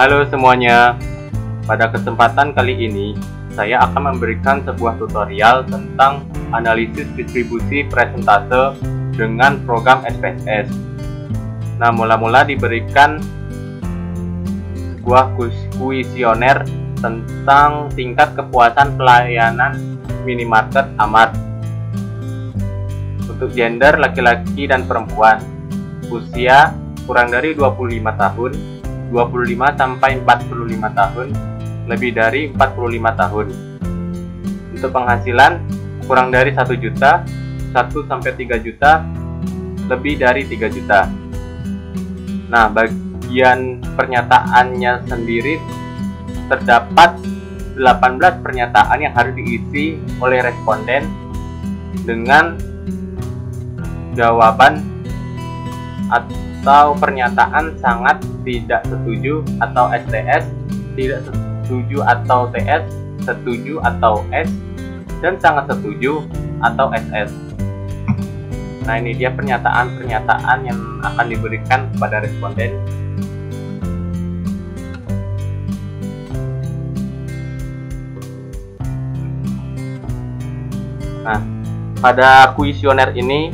Halo semuanya, pada kesempatan kali ini saya akan memberikan sebuah tutorial tentang analisis distribusi presentase dengan program SPSS. Nah, mula-mula diberikan sebuah kuesioner tentang tingkat kepuasan pelayanan minimarket Amart untuk gender laki-laki dan perempuan, usia kurang dari 25 tahun, 25 sampai 45 tahun, lebih dari 45 tahun. Untuk penghasilan kurang dari 1 juta, 1 sampai 3 juta, lebih dari 3 juta. Nah, bagian pernyataannya sendiri terdapat 18 pernyataan yang harus diisi oleh responden dengan jawaban atau pernyataan sangat tidak setuju atau STS, tidak setuju atau TS, setuju atau S, dan sangat setuju atau SS. Nah, ini dia pernyataan-pernyataan yang akan diberikan kepada responden. Nah, pada kuesioner ini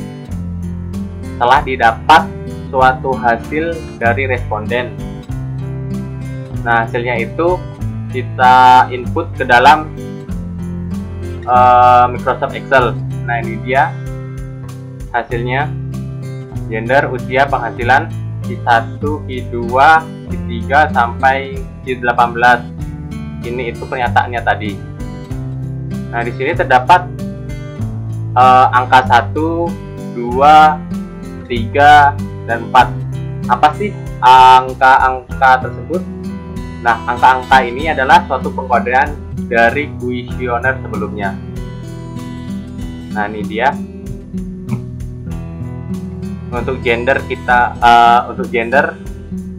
telah didapat suatu hasil dari responden. Nah, hasilnya itu kita input ke dalam Microsoft Excel. Nah, ini dia hasilnya: gender, usia, penghasilan, Q1, Q2, Q3 sampai Q18. Ini itu pernyataannya tadi. Nah, di sini terdapat angka 1, 2, 3, dan 4. Apa sih angka-angka tersebut? Nah, angka-angka ini adalah suatu pengkodean dari kuesioner sebelumnya. Nah, ini dia. Untuk gender kita, untuk gender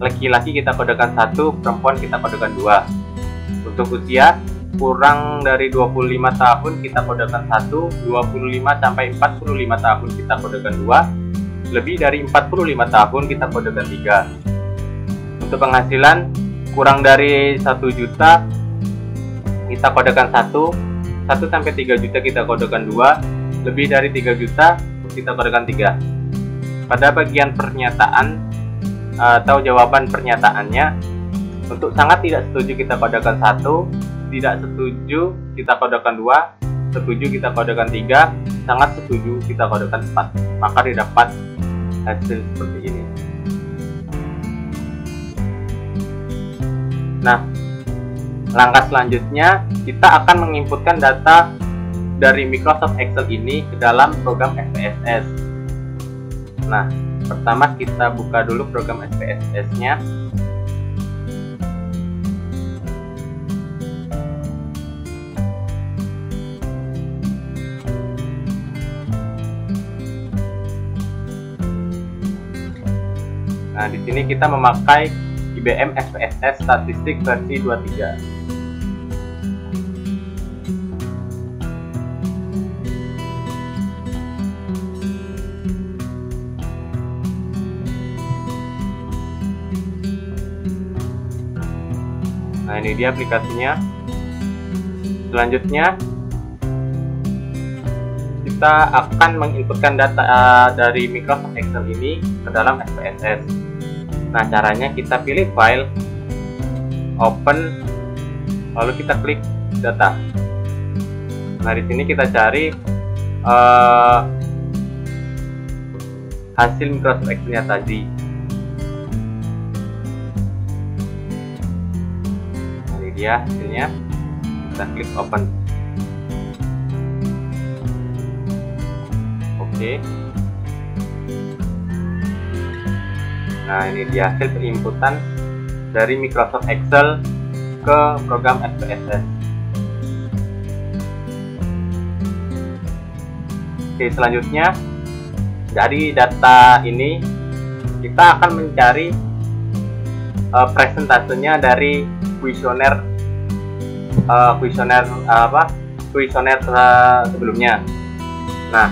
laki-laki kita kodekan 1, perempuan kita kodekan 2. Untuk usia kurang dari 25 tahun kita kodekan 1, 25 sampai 45 tahun kita kodekan 2. Lebih dari 45 tahun kita kodekan 3. Untuk penghasilan kurang dari 1 juta kita kodekan 1, 1 sampai 3 juta kita kodekan 2, lebih dari 3 juta kita kodekan 3. Pada bagian pernyataan atau jawaban pernyataannya, untuk sangat tidak setuju kita kodekan 1, tidak setuju kita kodekan 2, setuju kita kodekan 3, sangat setuju kita kodekan 4. Maka didapat hasil seperti ini. Nah, langkah selanjutnya kita akan menginputkan data dari Microsoft Excel ini ke dalam program SPSS. Nah, pertama kita buka dulu program SPSS-nya. Nah, di sini kita memakai IBM SPSS Statistik versi 23. Nah, ini dia aplikasinya. Selanjutnya kita akan menginputkan data dari Microsoft Excel ini ke dalam SPSS. Nah, caranya kita pilih file, open, lalu kita klik data. Nah, di sini kita cari hasil Microsoft Excel-nya tadi. Nah, ini dia hasilnya. Kita klik open. Oke. Nah, ini dia hasil penginputan dari Microsoft Excel ke program SPSS. Oke, selanjutnya dari data ini kita akan mencari presentasenya dari kuesioner sebelumnya. Nah,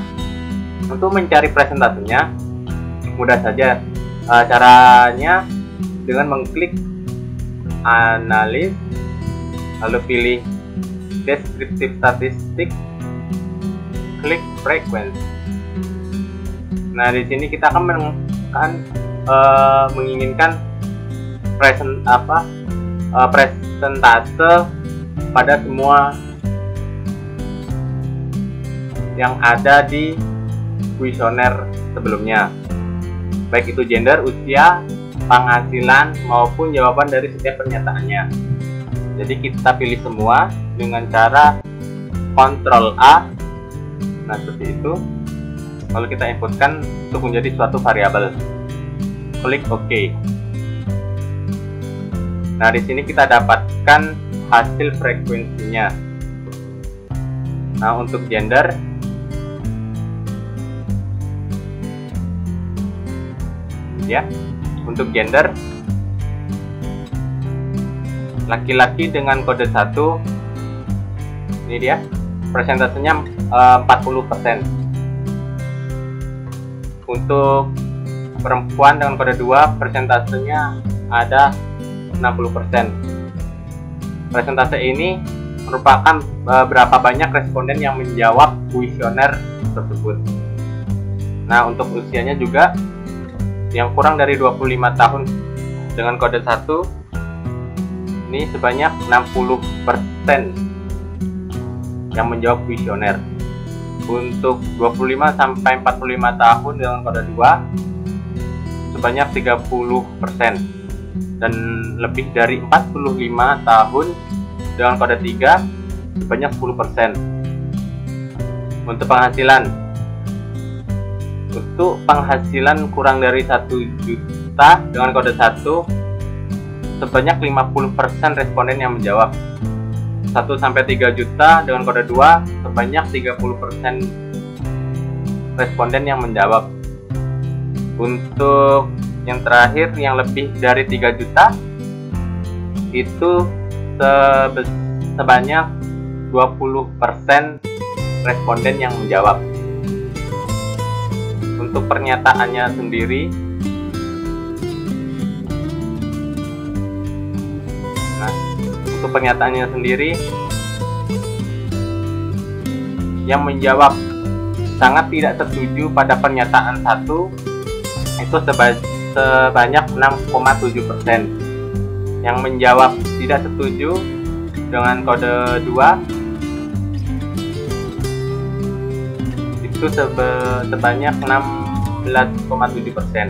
untuk mencari presentasenya mudah saja. Caranya dengan mengklik analis, lalu pilih deskriptif statistik, klik frequency. Nah, di sini kita akan menginginkan presentase pada semua yang ada di kuesioner sebelumnya, baik itu gender, usia, penghasilan, maupun jawaban dari setiap pernyataannya. Jadi kita pilih semua dengan cara Ctrl A. Nah, seperti itu. Lalu kita inputkan untuk menjadi suatu variabel. Klik OK. Nah, di sini kita dapatkan hasil frekuensinya. Nah, untuk gender, ya, untuk gender laki-laki dengan kode 1, ini dia persentasenya 40%. Untuk perempuan dengan kode 2, persentasenya ada 60%. Persentase ini merupakan berapa banyak responden yang menjawab kuesioner tersebut. Nah, untuk usianya juga yang kurang dari 25 tahun dengan kode 1 ini sebanyak 60% yang menjawab kuesioner. Untuk 25 sampai 45 tahun dengan kode 2 sebanyak 30%, dan lebih dari 45 tahun dengan kode 3 sebanyak 10%. Untuk penghasilan, kurang dari 1 juta dengan kode 1 sebanyak 50% responden yang menjawab. 1 sampai 3 juta dengan kode 2 sebanyak 30% responden yang menjawab. Untuk yang terakhir, yang lebih dari 3 juta itu sebanyak 20% responden yang menjawab. Untuk pernyataannya sendiri, yang menjawab sangat tidak setuju pada pernyataan 1 itu sebanyak 6,7%. Yang menjawab tidak setuju dengan kode 2 itu sebanyak 16,7%.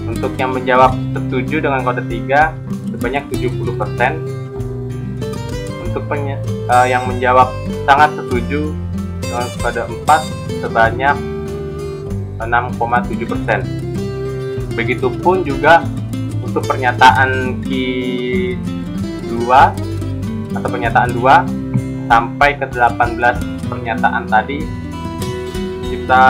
Untuk yang menjawab setuju dengan kode 3 sebanyak 70%. Untuk yang menjawab sangat setuju dengan kode 4 sebanyak 6,7%. Begitupun juga untuk pernyataan Q2 atau pernyataan 2 sampai ke 18 pernyataan tadi, kita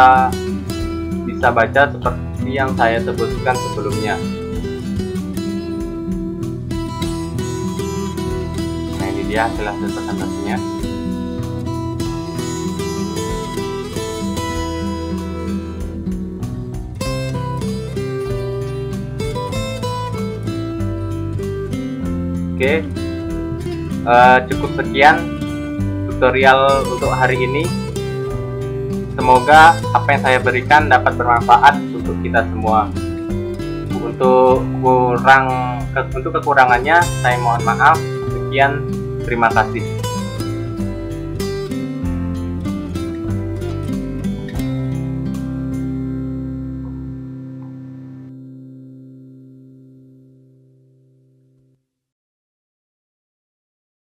bisa baca seperti yang saya sebutkan sebelumnya. Nah, ini dia hasil presentasinya. Oke, cukup sekian tutorial untuk hari ini. Semoga apa yang saya berikan dapat bermanfaat untuk kita semua. Untuk kekurangannya saya mohon maaf. Sekian, terima kasih.